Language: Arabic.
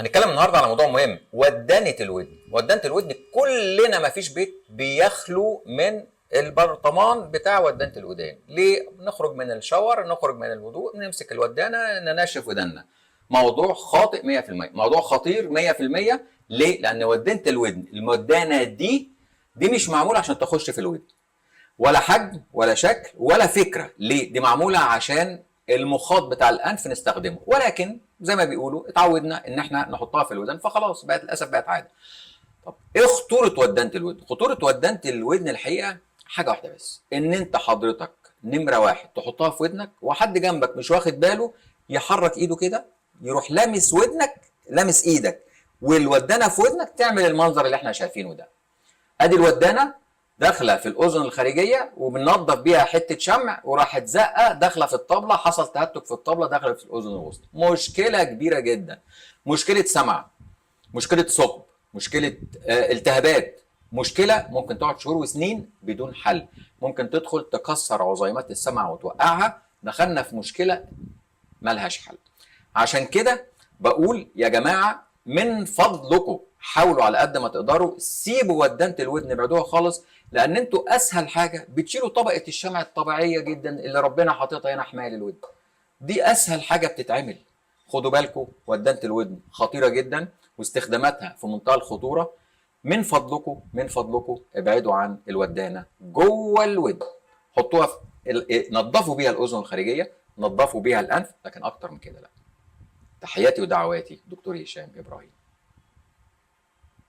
هنتكلم النهارده على موضوع مهم، ودانة الودن. ودانة الودن كلنا ما فيش بيت بيخلو من البرطمان بتاع ودانة الودان. ليه؟ نخرج من الشاور، نخرج من الوضوء، نمسك الودانة ننشف وداننا. موضوع خاطئ 100%، موضوع خطير 100%. ليه؟ لأن ودانة الودن، الودانة دي مش معمولة عشان تخش في الودن، ولا حجم ولا شكل ولا فكرة. ليه؟ دي معمولة عشان المخاط بتاع الأنف نستخدمه، ولكن زي ما بيقولوا اتعودنا ان احنا نحطها في الودن، فخلاص بقت للاسف بقت عاده. طب ايه خطوره ودانه الودن؟ خطوره ودانه الودن الحقيقه حاجه واحده بس، ان انت حضرتك نمره واحد تحطها في ودنك وحد جنبك مش واخد باله يحرك ايده كده، يروح لامس ودنك، لامس ايدك والودانه في ودنك، تعمل المنظر اللي احنا شايفينه ده. ادي الودانه داخله في الاذن الخارجيه وبننظف بيها حته شمع، وراحت زقه داخله في الطبله، حصل تهتك في الطبله داخله في الاذن الوسطى. مشكله كبيره جدا، مشكله سمع، مشكله ثقب، مشكله التهابات، مشكله ممكن تقعد شهور وسنين بدون حل، ممكن تدخل تكسر عظيمات السمع وتوقعها. دخلنا في مشكله ملهاش حل. عشان كده بقول يا جماعه من فضلكم حاولوا على قد ما تقدروا سيبوا ودانة الودن، ابعدوها خالص، لان انتوا اسهل حاجه بتشيلوا طبقه الشمع الطبيعيه جدا اللي ربنا حاططها هنا حمايه للودن. دي اسهل حاجه بتتعمل. خدوا بالكم، ودانة الودن خطيره جدا واستخداماتها في منتهى الخطوره. من فضلكم من فضلكم ابعدوا عن الودانه جوه الودن، حطوها في نظفوا بيها الاذن الخارجيه، نظفوا بيها الانف، لكن اكتر من كده لا. تحياتي ودعواتي دكتور هشام ابراهيم.